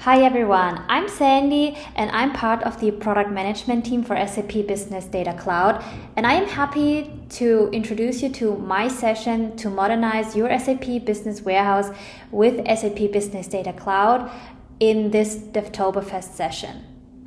Hi everyone, I'm Sandy and I'm part of the product management team for SAP Business Data Cloud, and I am happy to introduce you to my session to modernize your SAP Business Warehouse with SAP Business Data Cloud in this Devtoberfest session.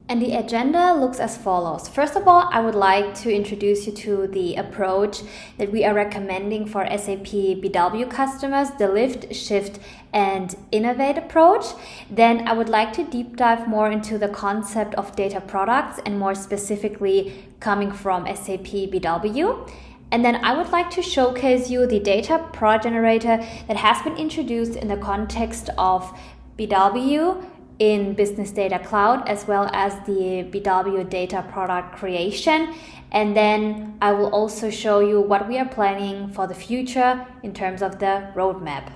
And the agenda looks as follows. First of all, I would like to introduce you to the approach that we are recommending for SAP BW customers, the lift, shift, and innovate approach. Then I would like to deep dive more into the concept of data products and more specifically coming from SAP BW. And then I would like to showcase you the data product generator that has been introduced in the context of BW in Business Data Cloud, as well as the BW data product creation. And then I will also show you what we are planning for the future in terms of the roadmap.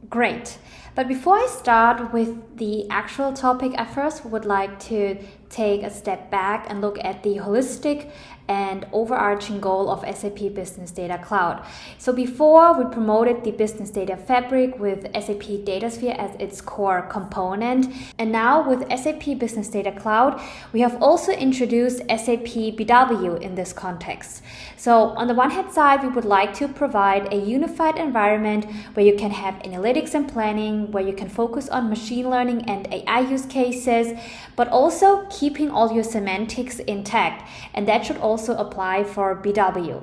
Great. But before I start with the actual topic, I first would like to take a step back and look at the holistic and overarching goal of SAP Business Data Cloud. So before, we promoted the Business Data Fabric with SAP Datasphere as its core component. And now with SAP Business Data Cloud, we have also introduced SAP BW in this context. So on the one hand side, we would like to provide a unified environment where you can have analytics and planning, where you can focus on machine learning and AI use cases, but also keeping all your semantics intact. And that should also apply for BW.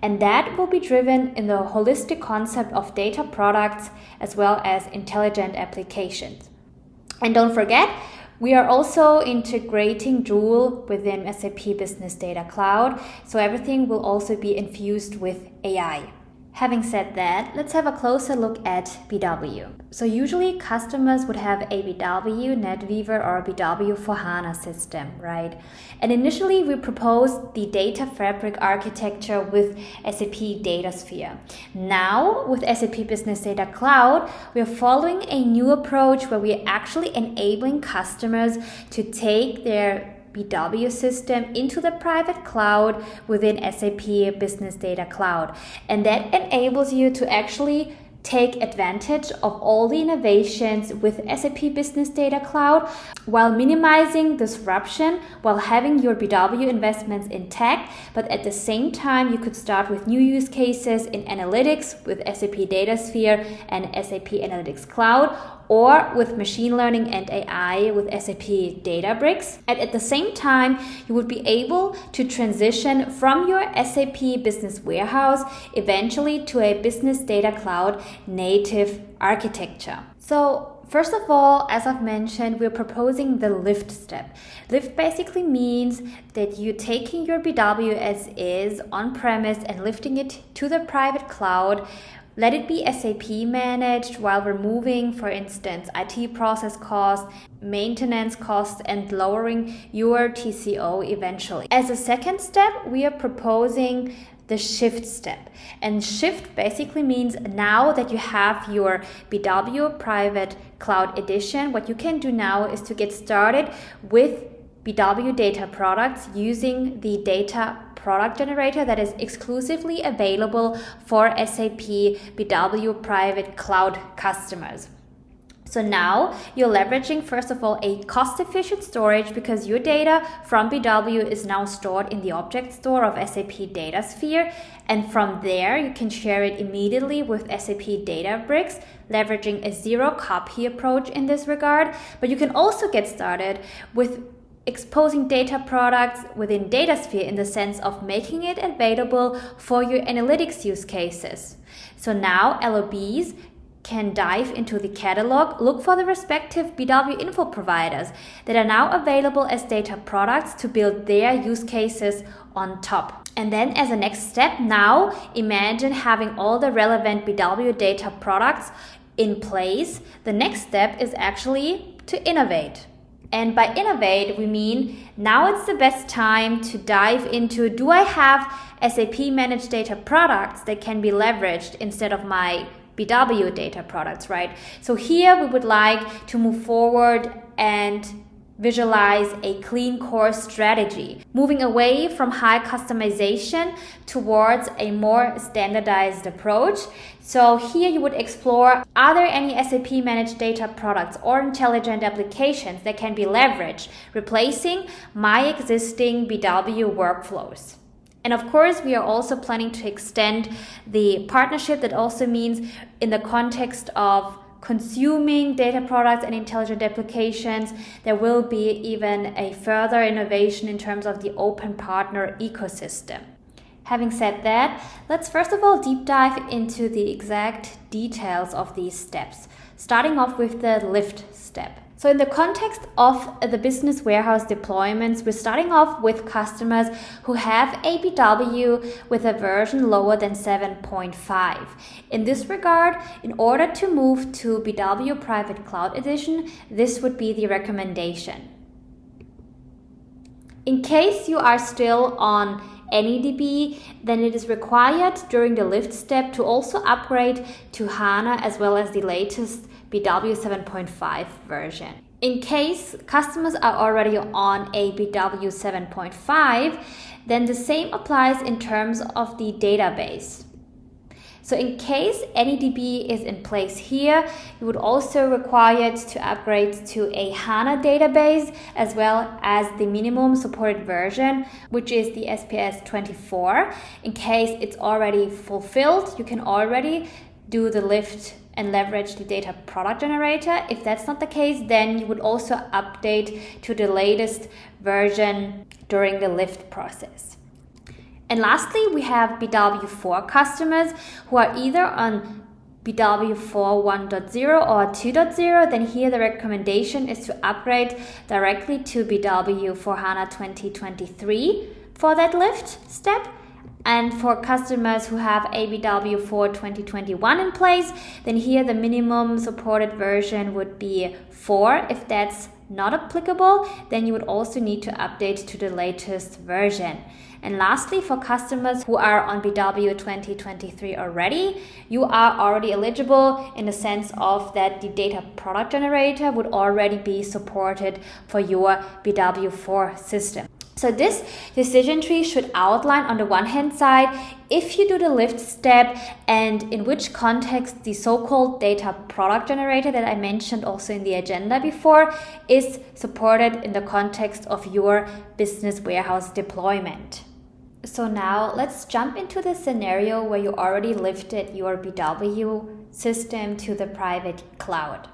And that will be driven in the holistic concept of data products as well as intelligent applications. And don't forget, we are also integrating Joule within SAP Business Data Cloud, so everything will also be infused with AI. Having said that, let's have a closer look at BW. So usually customers would have a BW, NetWeaver, or a BW for HANA system, right? And initially we proposed the data fabric architecture with SAP Datasphere. Now with SAP Business Data Cloud, we are following a new approach where we are actually enabling customers to take their BW system into the private cloud within SAP Business Data Cloud. And that enables you to actually take advantage of all the innovations with SAP Business Data Cloud while minimizing disruption, while having your BW investments intact. But at the same time, you could start with new use cases in analytics with SAP Datasphere and SAP Analytics Cloud, or with machine learning and AI with SAP Databrics. And at the same time, you would be able to transition from your SAP Business Warehouse eventually to a Business Data Cloud native architecture. So first of all, as I've mentioned, we're proposing the lift step. Lift basically means that you're taking your BW as is on-premise and lifting it to the private cloud. Let it be SAP managed while removing, for instance, IT process costs, maintenance costs, and lowering your TCO eventually. As a second step, we are proposing the shift step. And shift basically means now that you have your BW private cloud edition, what you can do now is to get started with BW data products using the data product generator that is exclusively available for SAP BW private cloud customers. So now you're leveraging, first of all, a cost-efficient storage because your data from BW is now stored in the object store of SAP Datasphere. And from there, you can share it immediately with SAP Databrics, leveraging a zero-copy approach in this regard. But you can also get started with exposing data products within Datasphere in the sense of making it available for your analytics use cases. So now LOBs can dive into the catalog, look for the respective BW info providers that are now available as data products to build their use cases on top. And then as a next step, now imagine having all the relevant BW data products in place. The next step is actually to innovate. And by innovate, we mean now it's the best time to dive into, do I have SAP managed data products that can be leveraged instead of my BW data products, right? So here we would like to move forward and visualize a clean core strategy, moving away from high customization towards a more standardized approach. So here you would explore, are there any SAP managed data products or intelligent applications that can be leveraged, replacing my existing BW workflows? And of course, we are also planning to extend the partnership. That also means in the context of consuming data products and intelligent applications, there will be even a further innovation in terms of the open partner ecosystem. Having said that, let's first of all deep dive into the exact details of these steps, starting off with the lift step. So in the context of the business warehouse deployments, we're starting off with customers who have a BW with a version lower than 7.5. In this regard, in order to move to BW Private Cloud Edition, this would be the recommendation. In case you are still on AnyDB, then it is required during the lift step to also upgrade to HANA as well as the latest BW 7.5 version. In case customers are already on a BW 7.5, then the same applies in terms of the database. So in case AnyDB is in place here, you would also require to upgrade to a HANA database as well as the minimum supported version, which is the SPS 24. In case it's already fulfilled, you can already do the lift and leverage the data product generator. If that's not the case, then you would also update to the latest version during the lift process. And lastly, we have BW4 customers who are either on BW4 1.0 or 2.0. Then here the recommendation is to upgrade directly to BW for HANA 2023 for that lift step. And for customers who have a BW for 2021 in place, then here the minimum supported version would be 4. If that's not applicable, then you would also need to update to the latest version. And lastly, for customers who are on BW 2023 already, you are already eligible in the sense of that the data product generator would already be supported for your BW4 system. So this decision tree should outline on the one hand side if you do the lift step and in which context the so-called data product generator that I mentioned also in the agenda before is supported in the context of your business warehouse deployment. So now let's jump into the scenario where you already lifted your BW system to the private cloud.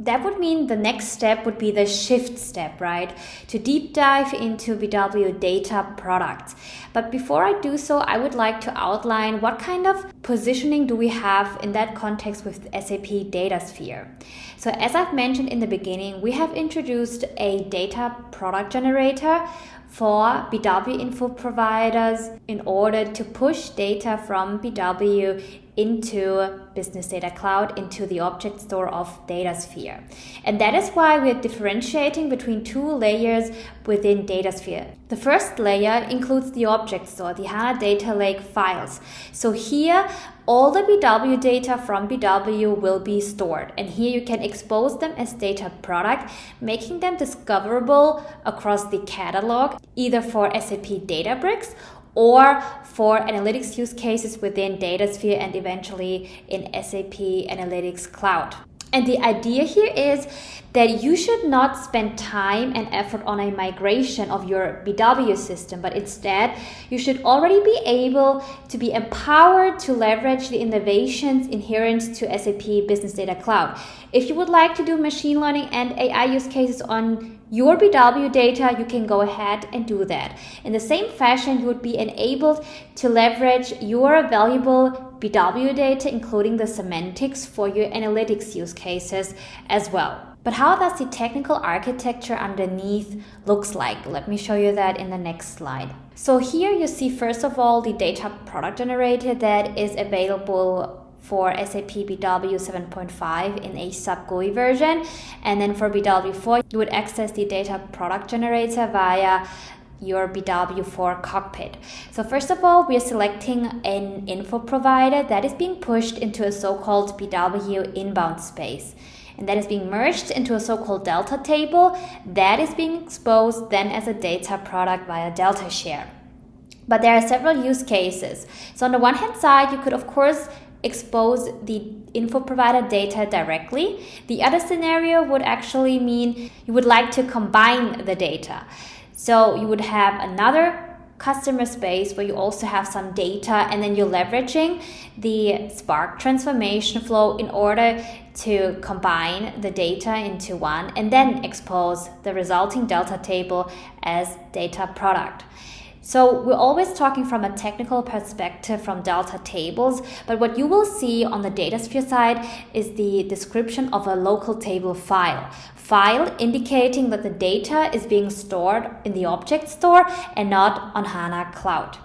That would mean the next step would be the shift step, right? To deep dive into BW data products. But before I do so, I would like to outline what kind of positioning do we have in that context with SAP Datasphere. So as I've mentioned in the beginning, we have introduced a data product generator for BW info providers in order to push data from BW into Business Data Cloud, into the object store of Datasphere. And that is why we're differentiating between two layers within Datasphere. The first layer includes the object store, the HANA Data Lake files. So here, all the BW data from BW will be stored. And here you can expose them as data product, making them discoverable across the catalog, either for SAP Databrics or for analytics use cases within Datasphere and eventually in SAP Analytics Cloud. And the idea here is that you should not spend time and effort on a migration of your BW system, but instead you should already be able to be empowered to leverage the innovations inherent to SAP Business Data Cloud. If you would like to do machine learning and AI use cases on your BW data, you can go ahead and do that. In the same fashion, you would be enabled to leverage your valuable BW data, including the semantics for your analytics use cases as well. But how does the technical architecture underneath looks like? Let me show you that in the next slide. So here you see first of all the data product generator that is available for SAP BW 7.5 in a sub GUI version. And then for BW4, you would access the data product generator via your BW4 cockpit. So first of all, we are selecting an info provider that is being pushed into a so-called BW inbound space. and that is being merged into a so-called delta table that is being exposed then as a data product via delta share. But there are several use cases. So on the one hand side, you could of course expose the info provider data directly. The other scenario would actually mean you would like to combine the data. So you would have another customer space where you also have some data, and then you're leveraging the Spark transformation flow in order to combine the data into one and then expose the resulting delta table as data product. So we're always talking from a technical perspective from delta tables, but what you will see on the DataSphere side is the description of a local table file. File indicating that the data is being stored in the object store and not on HANA Cloud.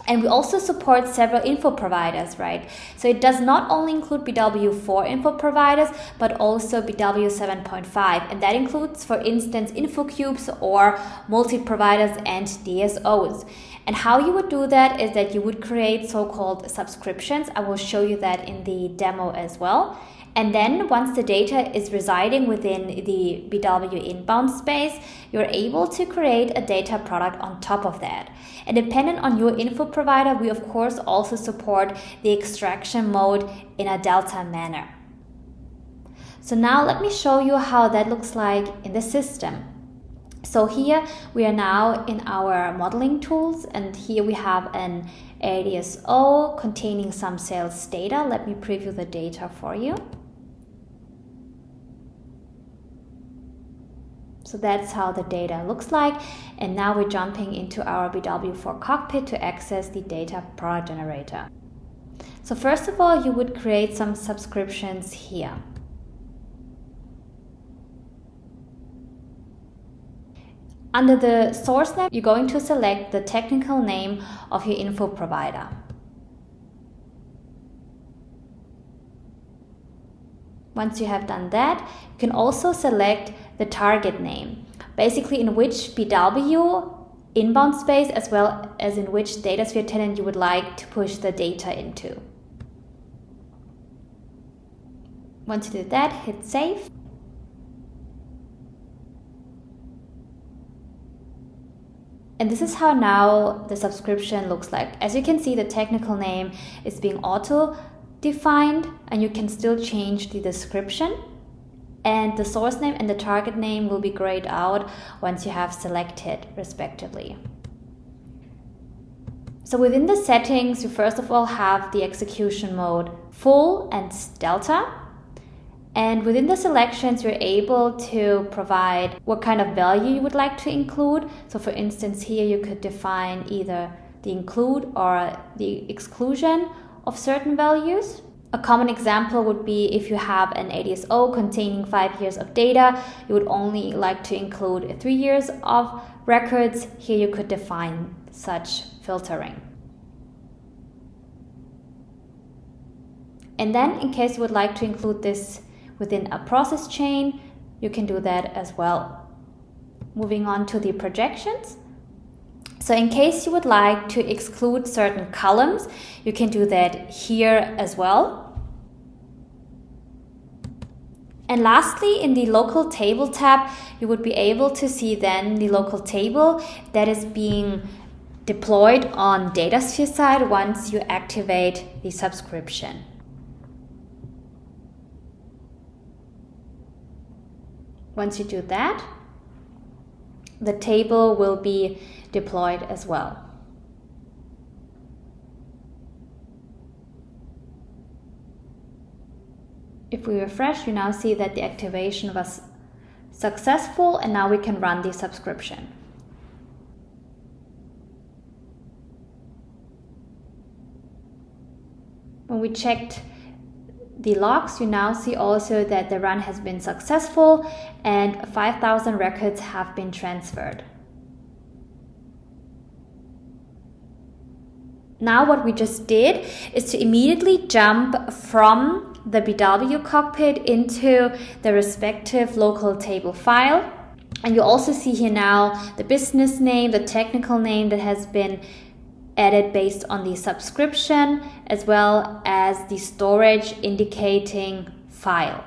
And we also support several info providers, right? So it does not only include BW4 info providers, but also BW 7.5. And that includes, for instance, InfoCubes or multi-providers and DSOs. And how you would do that is that you would create so-called subscriptions. I will show you that in the demo as well. And then once the data is residing within the BW inbound space, you're able to create a data product on top of that. And dependent on your info provider, we of course also support the extraction mode in a delta manner. So now let me show you how that looks like in the system. So here we are now in our modeling tools, and here we have an ADSO containing some sales data. Let me preview the data for you. So that's how the data looks like. And now we're jumping into our BW4 cockpit to access the data product generator. So first of all, you would create some subscriptions here. Under the source name, you're going to select the technical name of your info provider. Once you have done that, you can also select the target name, basically in which BW inbound space as well as in which DataSphere tenant you would like to push the data into. Once you do that, hit save. And this is how now the subscription looks like. As you can see, the technical name is being auto-defined, and you can still change the description. And the source name and the target name will be grayed out once you have selected, respectively. So within the settings, you first of all have the execution mode full and delta. And within the selections, you're able to provide what kind of value you would like to include. So for instance, here you could define either the include or the exclusion of certain values. A common example would be if you have an ADSO containing 5 years of data, you would only like to include 3 years of records. Here you could define such filtering. And then in case you would like to include this within a process chain, you can do that as well. Moving on to the projections. So in case you would like to exclude certain columns, you can do that here as well. And lastly, in the local table tab, you would be able to see then the local table that is being deployed on DataSphere side once you activate the subscription. Once you do that, the table will be deployed as well. If we refresh, you now see that the activation was successful, and now we can run the subscription. When we checked the logs, you now see also that the run has been successful and 5,000 records have been transferred. Now what we just did is to immediately jump from the BW cockpit into the respective local table file. And you also see here now the business name, the technical name that has been added based on the subscription, as well as the storage indicating file.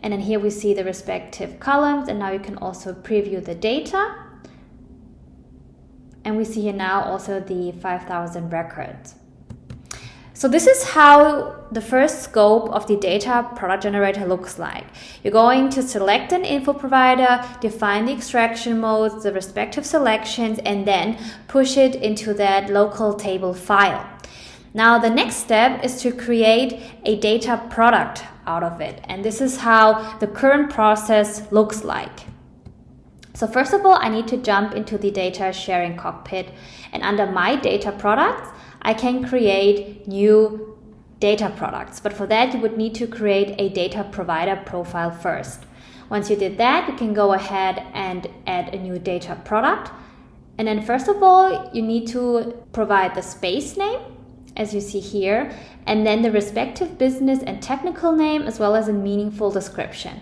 And then here we see the respective columns, and now you can also preview the data. And we see here now also the 5,000 records. So this is how the first scope of the data product generator looks like. You're going to select an info provider, define the extraction modes, the respective selections, and then push it into that local table file. Now the next step is to create a data product out of it. And this is how the current process looks like. So first of all, I need to jump into the data sharing cockpit, and under my data products, I can create new data products. But for that, you would need to create a data provider profile first. Once you did that, you can go ahead and add a new data product. And then first of all, you need to provide the space name, as you see here, and then the respective business and technical name, as well as a meaningful description.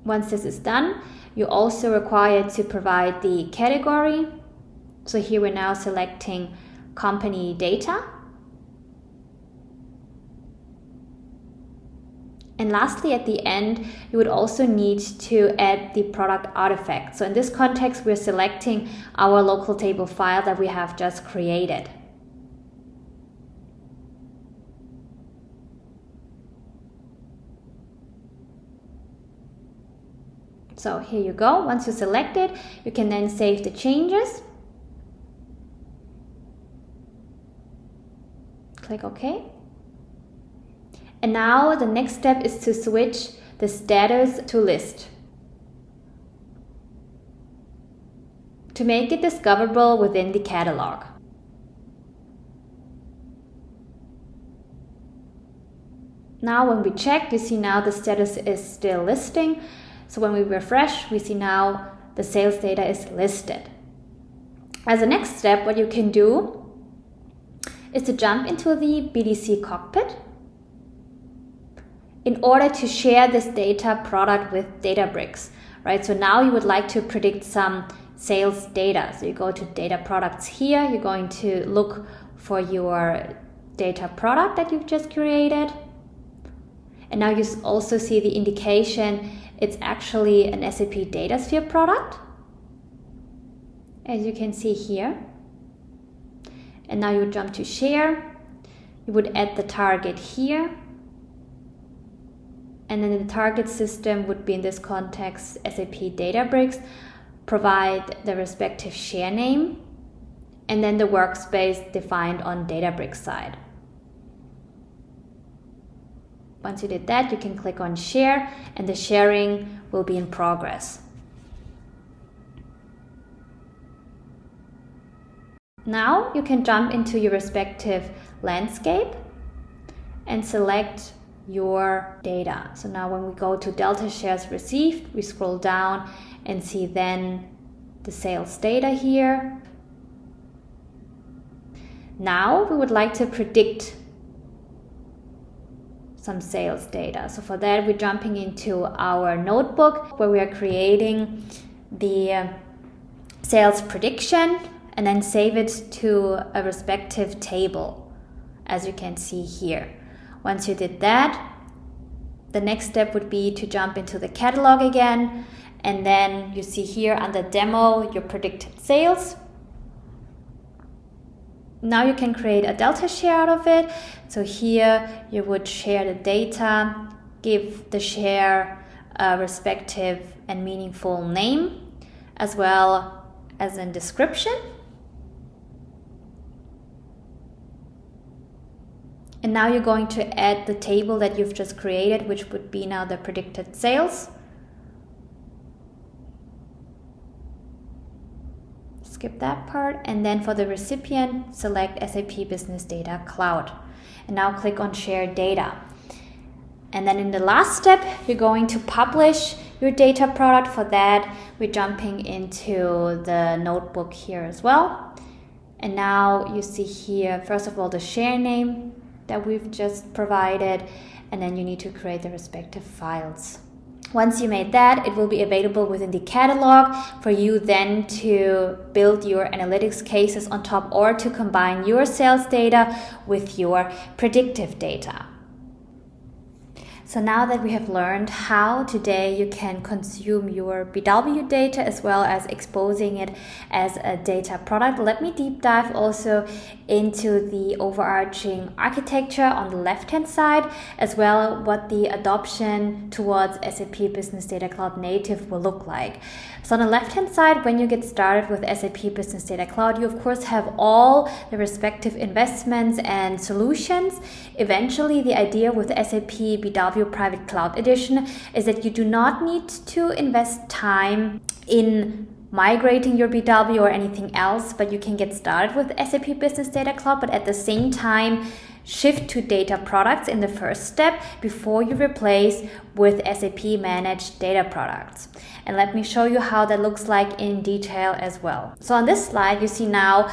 Once this is done, you're also required to provide the category. So here we're now selecting company data. And lastly, at the end, you would also need to add the product artifact. So in this context, we're selecting our local table file that we have just created. So here you go. Once you select it, you can then save the changes. Click OK. And now the next step is to switch the status to list to make it discoverable within the catalog. Now when we check, you see now the status is still listing. So when we refresh, we see now the sales data is listed. As a next step, what you can do is to jump into the BDC cockpit in order to share this data product with Databrics, right? So now you would like to predict some sales data. So you go to data products here, you're going to look for your data product that you've just created. And now you also see the indication it's actually an SAP Datasphere product, as you can see here. And now you would jump to share. You would add the target here. And then the target system would be, in this context, SAP Databrics. Provide the respective share name, and then the workspace defined on Databrics side. Once you did that, you can click on share, and the sharing will be in progress. Now you can jump into your respective landscape and select your data. So now when we go to Delta Shares Received, we scroll down and see then the sales data here. Now we would like to predict some sales data. So for that, we're jumping into our notebook where we are creating the sales prediction and then save it to a respective table, as you can see here. Once you did that, the next step would be to jump into the catalog again, and then you see here under demo your predicted sales. Now you can create a delta share out of it. So here you would share the data, give the share a respective and meaningful name, as well as a description. And now you're going to add the table that you've just created, which would be now the predicted sales. Skip that part, and then for the recipient, select SAP Business Data Cloud. And now click on Share Data. And then in the last step, you're going to publish your data product. For that, we're jumping into the notebook here as well. And now you see here, first of all, the share name that we've just provided, and then you need to create the respective files. Once you made that, it will be available within the catalog for you then to build your analytics cases on top, or to combine your sales data with your predictive data. So now that we have learned how today you can consume your BW data as well as exposing it as a data product, let me deep dive also into the overarching architecture on the left-hand side, as well what the adoption towards SAP Business Data Cloud native will look like. So on the left-hand side, when you get started with SAP Business Data Cloud, you of course have all the respective investments and solutions. Eventually, the idea with SAP BW Private Cloud Edition is that you do not need to invest time in migrating your BW or anything else, but you can get started with SAP Business Data Cloud, but at the same time shift to data products in the first step before you replace with SAP managed data products. And let me show you how that looks like in detail as well. So on this slide, you see now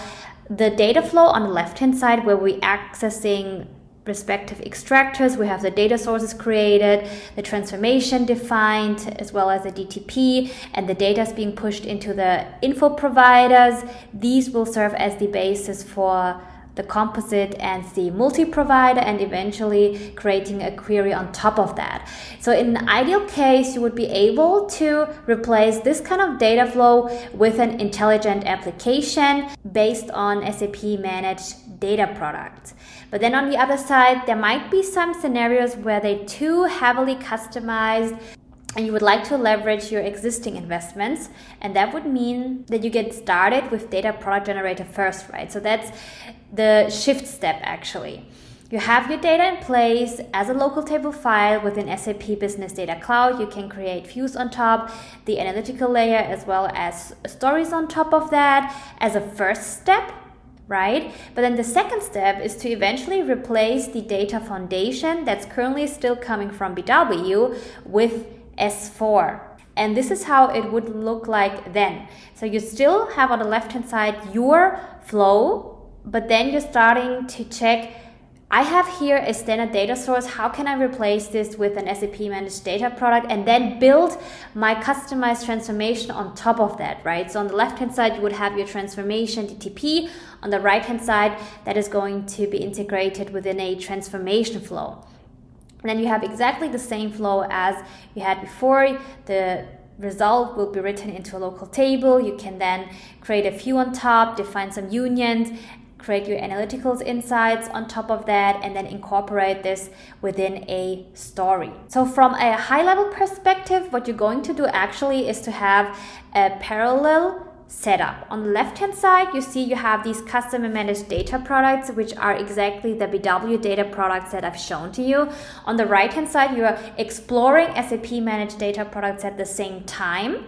the data flow on the left-hand side where we're accessing respective extractors. We have the data sources created, the transformation defined, as well as the DTP, and the data is being pushed into the info providers. These will serve as the basis for the composite and the multi-provider, and eventually creating a query on top of that. So in an ideal case, you would be able to replace this kind of data flow with an intelligent application based on SAP managed data products. But then on the other side, there might be some scenarios where they're too heavily customized and you would like to leverage your existing investments, and that would mean that you get started with data product generator first, right? So that's the shift step actually. You have your data in place as a local table file within SAP Business Data Cloud. You can create views on top, the analytical layer, as well as stories on top of that as a first step, right? But then the second step is to eventually replace the data foundation that's currently still coming from BW with S4. And this is how it would look like then. So you still have on the left-hand side your flow, but then you're starting to check, I have here a standard data source. How can I replace this with an SAP managed data product, and then build my customized transformation on top of that, right? So on the left-hand side, you would have your transformation DTP. On the right-hand side, that is going to be integrated within a transformation flow. And then you have exactly the same flow as you had before. The result will be written into a local table. You can then create a view on top, define some unions, create your analytical insights on top of that, and then incorporate this within a story. So from a high-level perspective, what you're going to do actually is to have a parallel setup. On the left-hand side, you see you have these customer managed data products, which are exactly the BW data products that I've shown to you. On the right-hand side, you are exploring SAP managed data products at the same time,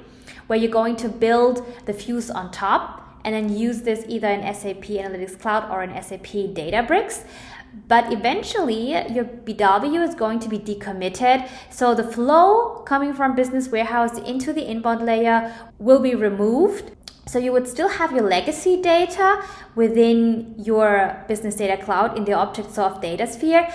where you're going to build the views on top and then use this either in SAP Analytics Cloud or in SAP Databrics. But eventually your BW is going to be decommitted. So the flow coming from Business Warehouse into the inbound layer will be removed. So you would still have your legacy data within your Business Data Cloud in the ObjectSoft data sphere,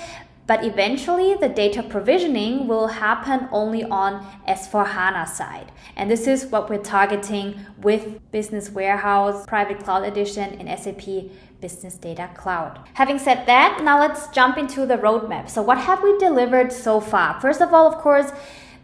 but eventually the data provisioning will happen only on S/4HANA side. And this is what we're targeting with Business Warehouse Private Cloud Edition in SAP Business Data Cloud. Having said that, now let's jump into the roadmap. So what have we delivered so far? First of all, of course,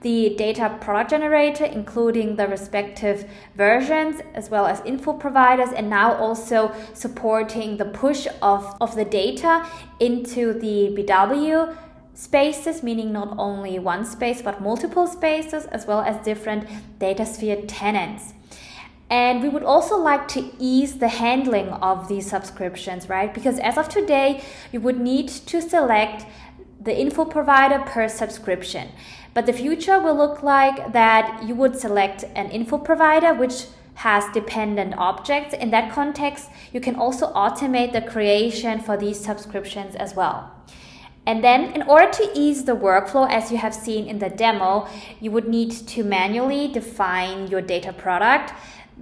the data product generator, including the respective versions, as well as info providers, and now also supporting the push of the data into the BW spaces, meaning not only one space, but multiple spaces, as well as different DataSphere tenants. And we would also like to ease the handling of these subscriptions, right? Because as of today, you would need to select the info provider per subscription. But the future will look like that you would select an info provider which has dependent objects. In that context, you can also automate the creation for these subscriptions as well. And then in order to ease the workflow, as you have seen in the demo, you would need to manually define your data product.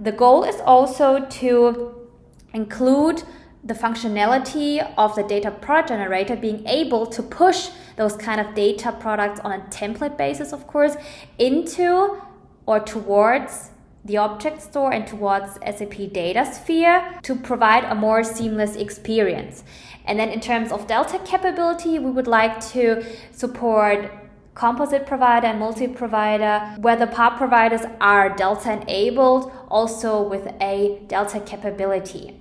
The goal is also to include the functionality of the data product generator, being able to push those kind of data products on a template basis, of course, into or towards the object store and towards SAP DataSphere to provide a more seamless experience. And then in terms of Delta capability, we would like to support composite provider and multi-provider, where the part providers are Delta enabled, also with a Delta capability.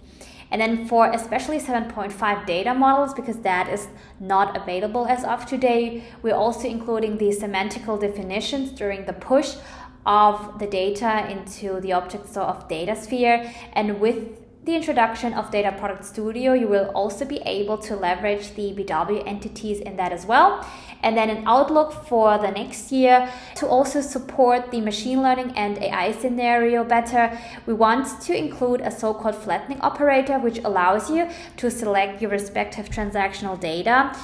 And then for especially 7.5 data models, because that is not available as of today, we're also including the semantical definitions during the push of the data into the object store of DataSphere. And with the introduction of Data Product Studio, you will also be able to leverage the BW entities in that as well. And then an outlook for the next year to also support the machine learning and AI scenario better. We want to include a so-called flattening operator, which allows you to select your respective transactional data.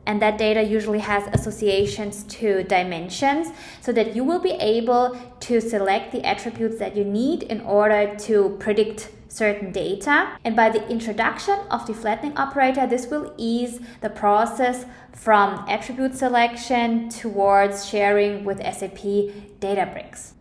And that data usually has associations to dimensions, so that you will be able to select the attributes that you need in order to predict certain data. And by the introduction of the flattening operator, this will ease the process from attribute selection towards sharing with SAP Databrics.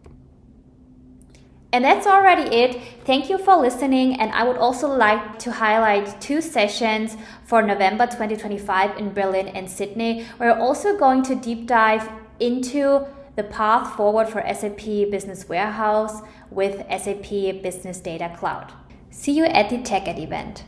And that's already it. Thank you for listening. And I would also like to highlight 2 sessions for November 2025 in Berlin and Sydney. We're also going to deep dive into the path forward for SAP Business Warehouse with SAP Business Data Cloud. See you at the TechEd event.